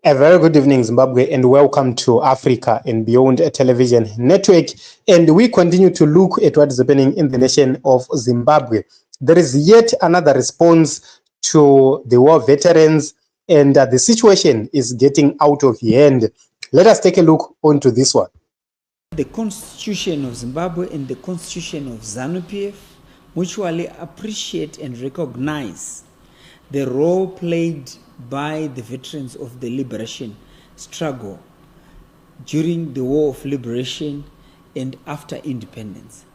A very good evening, Zimbabwe, and welcome to Africa and Beyond Television Network. And we continue to look at what is happening in the nation of Zimbabwe. There is yet another response to the war veterans, and the situation is getting out of hand. Let us take a look onto this one. The Constitution of Zimbabwe and the Constitution of ZANU-PF mutually appreciate and recognize the role played by the veterans of the liberation struggle during the War of Liberation and after independence.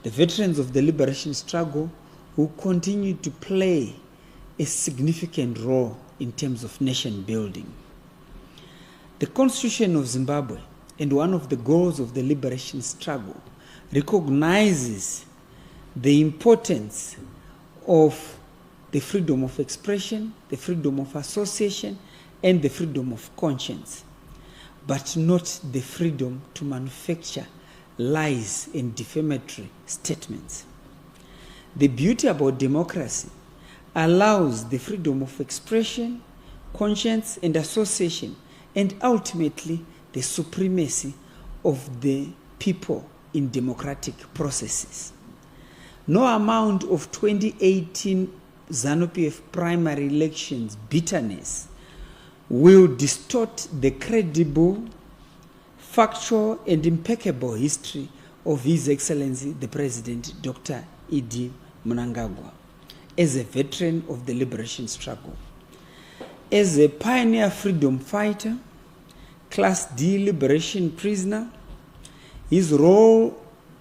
The veterans of the liberation struggle who continue to play a significant role in terms of nation building. The Constitution of Zimbabwe and one of the goals of the liberation struggle recognizes the importance of the freedom of expression, the freedom of association, and the freedom of conscience, but not the freedom to manufacture lies and defamatory statements. The beauty about democracy allows the freedom of expression, conscience, and association, and ultimately the supremacy of the people in democratic processes. No amount of 2018 ZANU-PF primary elections bitterness will distort the credible, factual, and impeccable history of His Excellency the President Dr. Mnangagwa as a veteran of the liberation struggle. As a pioneer freedom fighter, Class D liberation prisoner, his role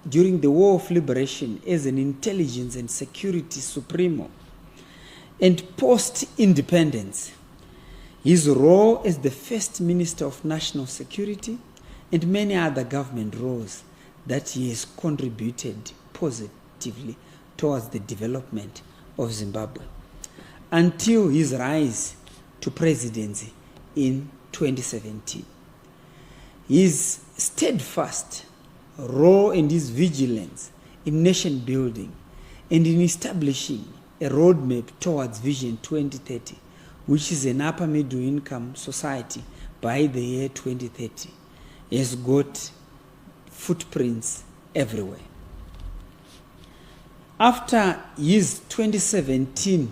during the War of Liberation as an intelligence and security supremo, and post-independence, his role as the first Minister of National Security, and many other government roles that he has contributed positively towards the development of Zimbabwe, until his rise to presidency in 2017. His steadfast role and his vigilance in nation building and in establishing a roadmap towards Vision 2030, which is an upper middle income society by the year 2030, has got footprints everywhere. After his 2017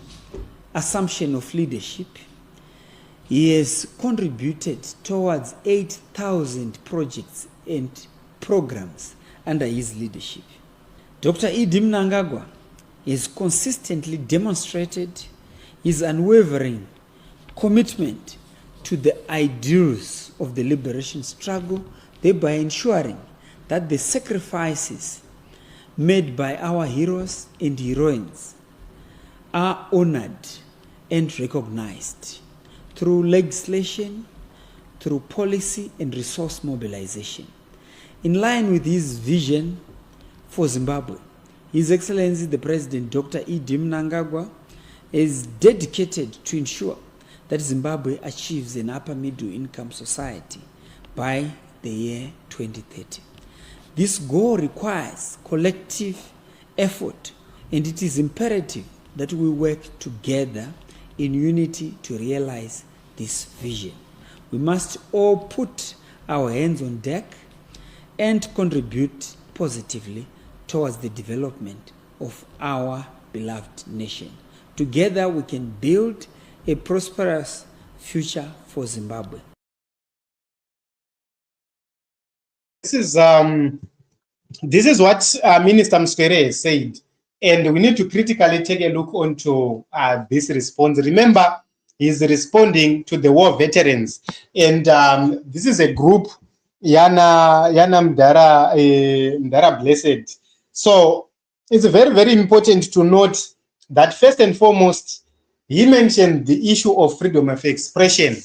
assumption of leadership, he has contributed towards 8,000 projects and programs under his leadership. Dr. Mnangagwa has consistently demonstrated his unwavering commitment to the ideals of the liberation struggle, thereby ensuring that the sacrifices made by our heroes and heroines are honored and recognized through legislation, through policy and resource mobilization. In line with his vision for Zimbabwe, His Excellency the President Dr. Mnangagwa is dedicated to ensure that Zimbabwe achieves an upper middle income society by the year 2030. This goal requires collective effort, and it is imperative that we work together in unity to realize this vision. We must all put our hands on deck and contribute positively towards the development of our beloved nation. Together we can build a prosperous future for Zimbabwe. This is what Minister Mswere has said, and we need to critically take a look onto this response. Remember, he's responding to the war veterans, and this is a group, Yana Mdara Blessed. So it's very, very important to note that first and foremost, he mentioned the issue of freedom of expression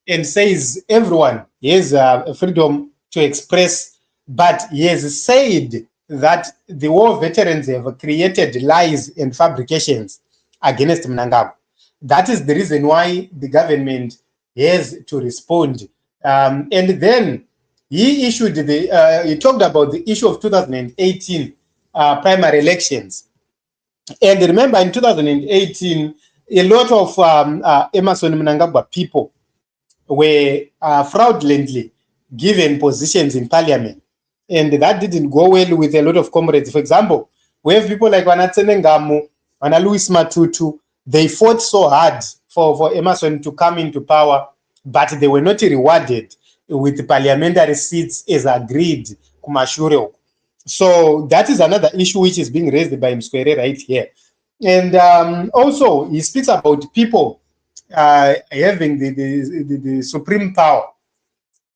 and says everyone has freedom to express, but he has said that the war veterans have created lies and fabrications against Mnangagwa. That is the reason why the government has to respond. And then he issued he talked about the issue of 2018 primary elections. And remember, in 2018, a lot of Emerson Mnangagwa people were fraudulently given positions in parliament. And that didn't go well with a lot of comrades. For example, we have people like Mnangagwa, Louis Matutu. They fought so hard for Emerson to come into power, but they were not rewarded with the parliamentary seats as agreed. So that is another issue which is being raised by Mswere right here. And also, he speaks about people having the supreme power.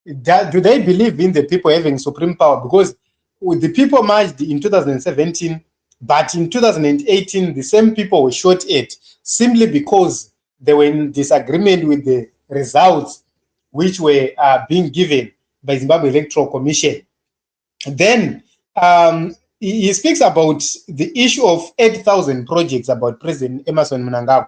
Do they believe in the people having supreme power? Because the people marched in 2017, but in 2018, the same people were shot at simply because they were in disagreement with the results which were being given by Zimbabwe Electoral Commission. Then he speaks about the issue of 8,000 projects about President Emerson Mnangagwa.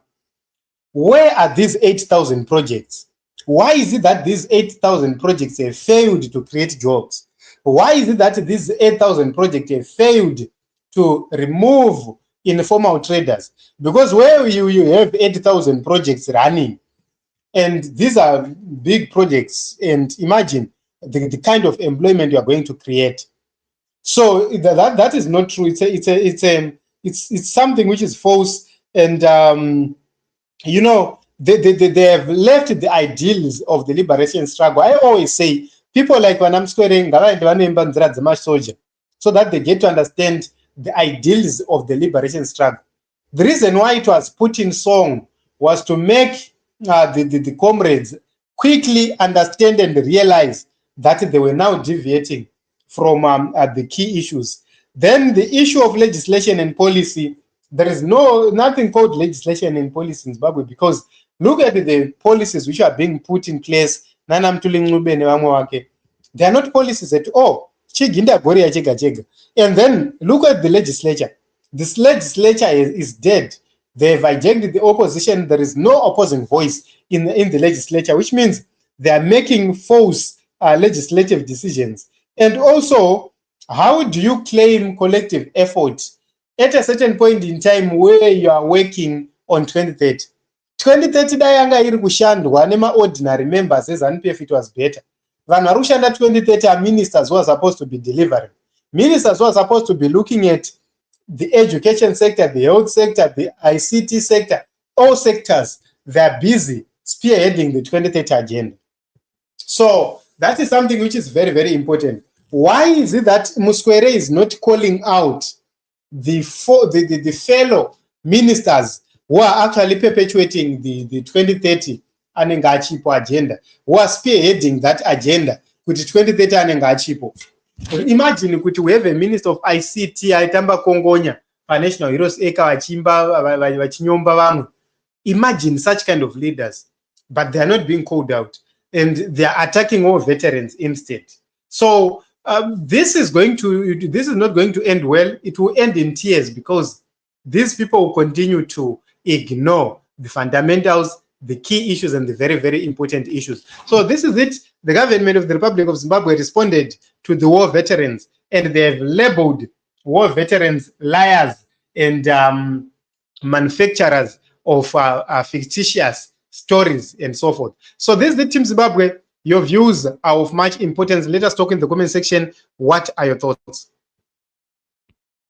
Where are these 8,000 projects? Why is it that these 8,000 projects have failed to create jobs? Why is it that these 8,000 projects have failed to remove informal traders? Because where you have 8,000 projects running, and these are big projects, and imagine the kind of employment you are going to create. So that is not true. It's something which is false, and you know, they have left the ideals of the liberation struggle. I always say people like when I'm swearing soldier, so that they get to understand the ideals of the liberation struggle. The reason why it was put in song was to make the comrades quickly understand and realize that they were now deviating from the key issues. Then the issue of legislation and policy, there is nothing called legislation and policy in Zimbabwe, because look at the policies which are being put in place. They are not policies at all. And then look at the legislature. This legislature is dead. They have hijacked the opposition. There is no opposing voice in the legislature, which means they are making false legislative decisions. And also, how do you claim collective effort at a certain point in time where you are working on 2030? 2030 dayanga iri kushandwa nema-ordinary members eZANU-PF, it was better. Vanhu vari kushanda 2030 are ministers who are supposed to be delivering. Ministers who are supposed to be looking at the education sector, the health sector, the ICT sector, all sectors, they are busy spearheading the 2030 agenda. So that is something which is very, very important. Why is it that Mswere is not calling out the fellow ministers who are actually perpetuating the 2030 anenge achipo agenda, who are spearheading that agenda kuti 2030 anenge achipo? Imagine kuti we have a minister of ICT aitamba kongonya pa National Heroes Eka vachinyomba vamwe. Imagine such kind of leaders, but they are not being called out, and they are attacking all veterans instead. So this is not going to end well. It will end in tears, because these people will continue to ignore the fundamentals, the key issues, and the very, very important issues. So this is it. The government of the Republic of Zimbabwe responded to the war veterans, and they have labeled war veterans liars and manufacturers of fictitious stories and so forth. So this is the Team Zimbabwe. Your views are of much importance. Let us talk in the comment section. What are your thoughts?